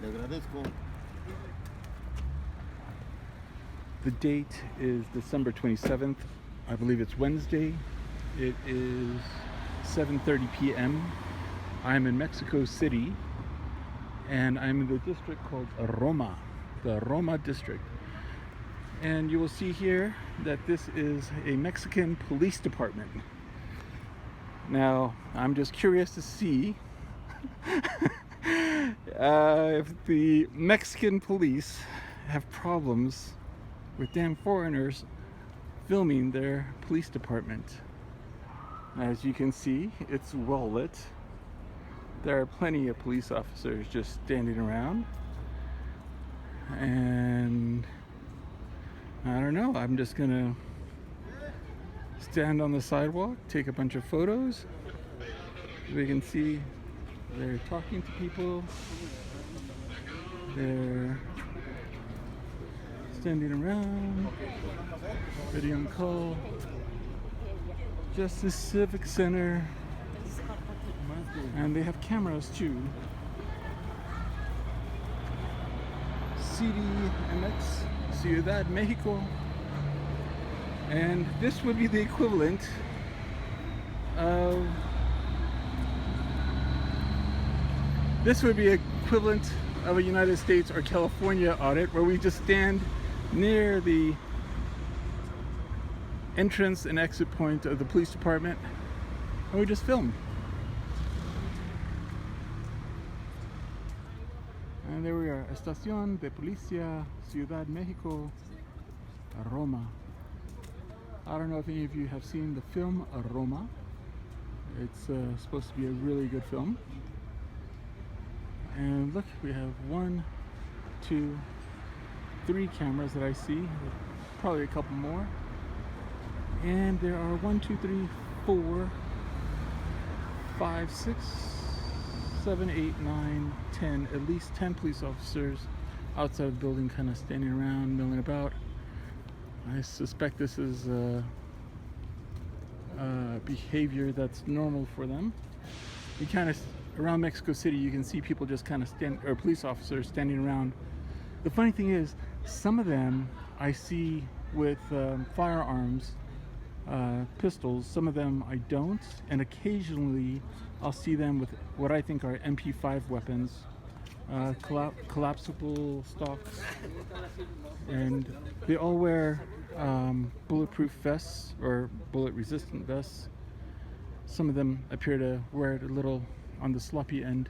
Le agradezco. The date is December 27th. I believe it's Wednesday. It is 7:30 p.m. I'm in Mexico City, and I'm in the district called Roma, the Roma district. And you will see here that this is a Mexican police department. Now, I'm just curious to see if the Mexican police have problems with damn foreigners filming their police department. As you can see, it's well lit. There are plenty of police officers just standing around. And I don't know, I'm just gonna stand on the sidewalk, take a bunch of photos. We can see they're talking to people. They're standing around, video on call. Justice Civic Center. And they have cameras too. CDMX, Ciudad Mexico. And this would be the equivalent of a United States or California audit, where we just stand near the entrance and exit point of the police department and we just film. And there we are, Estación de Policía, Ciudad Mexico, Roma. I don't know if any of you have seen the film Roma. It's supposed to be a really good film. And look, we have 1, 2, 3 cameras that I see, probably a couple more. And there are 1, 2, 3, 4, 5, 6, 7, 8, 9, 10, at least 10 police officers outside of the building, kind of standing around, milling about. I suspect this is behavior that's normal for them. You kind of, around Mexico City, you can see people just kind of or police officers standing around. The funny thing is, some of them I see with firearms, pistols. Some of them I don't, and occasionally I'll see them with what I think are MP5 weapons, collapsible stocks, and they all wear bulletproof vests or bullet resistant vests. Some of them appear to wear it a little on the sloppy end,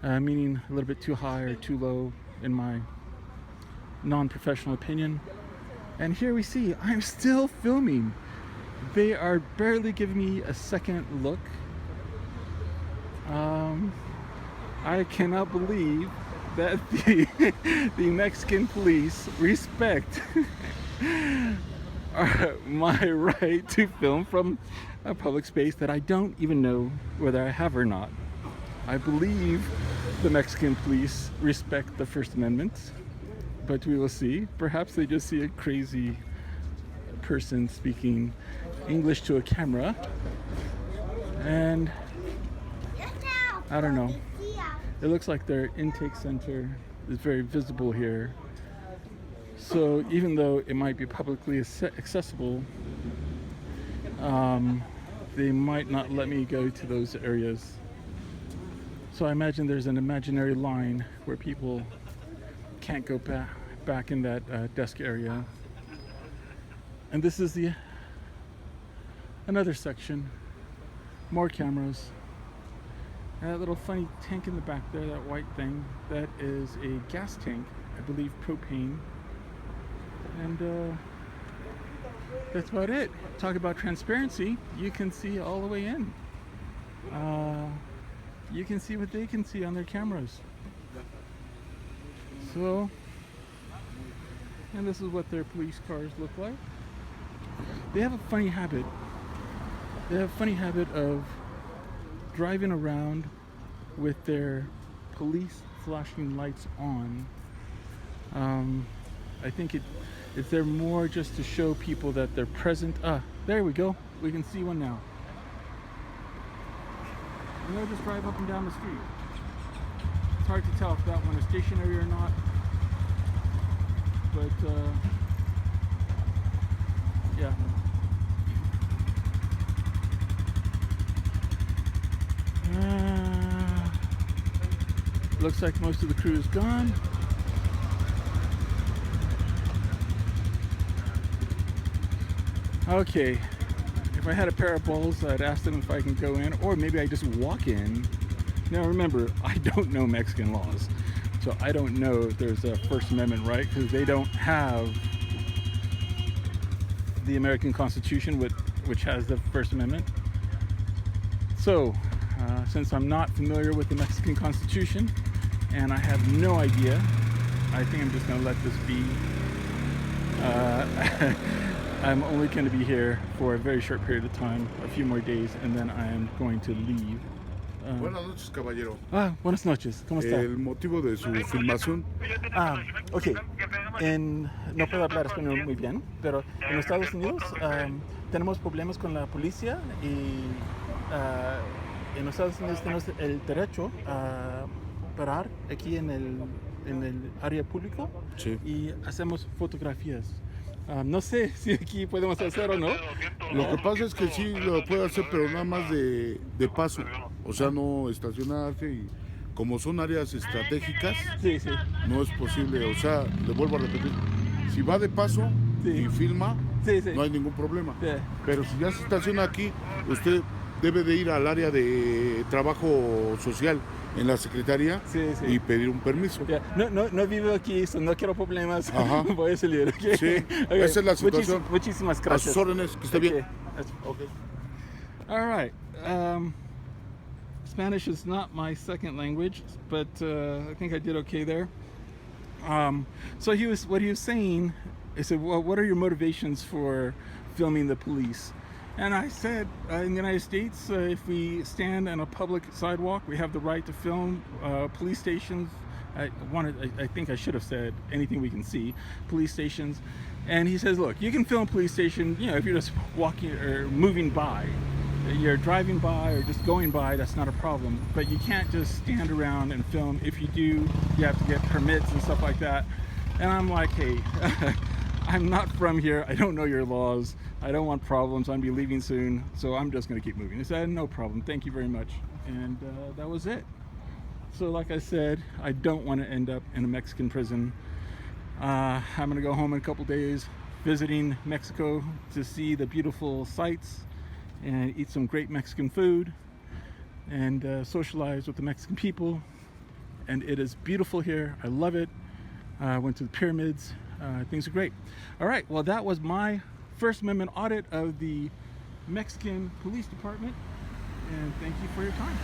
meaning a little bit too high or too low in my non-professional opinion. And here we see I'm still filming. They are barely giving me a second look. I cannot believe that the Mexican police respect my right to film from a public space that I don't even know whether I have or not. I believe the Mexican police respect the First Amendment, but we will see. Perhaps they just see a crazy person speaking English to a camera, and I don't know. It looks like their intake center is very visible here. So even though it might be publicly accessible, they might not let me go to those areas. So I imagine there's an imaginary line where people can't go back in that desk area. And this is another section, more cameras. And that little funny tank in the back there, that white thing, that is a gas tank, I believe propane. And that's about it. Talk about transparency. You can see all the way in. You can see what they can see on their cameras. So, and this is what their police cars look like. They have a funny habit. They have a funny habit of driving around with their police flashing lights on. I think it's there more just to show people that they're present. There we go. We can see one now. And they'll just drive up and down the street. It's hard to tell if that one is stationary or not, but yeah. Looks like most of the crew is gone. Okay, if I had a pair of balls, I'd ask them if I can go in, or maybe I just walk in. Now remember, I don't know Mexican laws, so I don't know if there's a First Amendment right, because they don't have the American Constitution, which has the First Amendment. So, since I'm not familiar with the Mexican Constitution, and I have no idea, I think I'm just going to let this be. I'm only going to be here for a very short period of time, a few more days, and then I am going to leave. Buenas noches, caballero. Buenas noches. ¿Cómo está? El motivo de su filmación. Ok. No puedo hablar español muy bien, pero en Estados Unidos tenemos problemas con la policía y en Estados Unidos tenemos el derecho a parar aquí en el área pública Sí. y hacemos fotografías. No sé si aquí podemos hacer o no. Lo que pasa es que sí lo puede hacer, pero nada más de paso. O sea, no estacionarse y como son áreas estratégicas, Sí, sí. no es posible. O sea, le vuelvo a repetir, si va de paso Sí. y filma, Sí, sí. no hay ningún problema. Sí. Pero si ya se estaciona aquí, usted debe de ir al área de trabajo social en la secretaría Sí, sí. y pedir un permiso. Ya, no vivo aquí, so no quiero problemas. Ajá. Voy a salir, ¿ok? Sí, Okay. esa es la situación. Muchísimas A gracias. sus órdenes, que esté bien. Okay. All right. Spanish is not my second language, but I think I did okay there. So what he was saying, he said, well, what are your motivations for filming the police? And I said, in the United States, if we stand on a public sidewalk, we have the right to film police stations. I think I should have said anything we can see, police stations. And he says, look, you can film police station, if you're just walking or moving by. You're driving by or just going by, that's not a problem. But you can't just stand around and film. If you do, you have to get permits and stuff like that. And I'm like, hey, I'm not from here. I don't know your laws. I don't want problems. I'm be leaving soon, so I'm just going to keep moving. He said, no problem. Thank you very much. And that was it. So like I said, I don't want to end up in a Mexican prison. I'm going to go home in a couple days, visiting Mexico to see the beautiful sights and eat some great Mexican food and socialize with the Mexican people. And it is beautiful here. I love it. I went to the pyramids. Things are great. All right, well, that was my First Amendment audit of the Mexican Police Department, and thank you for your time.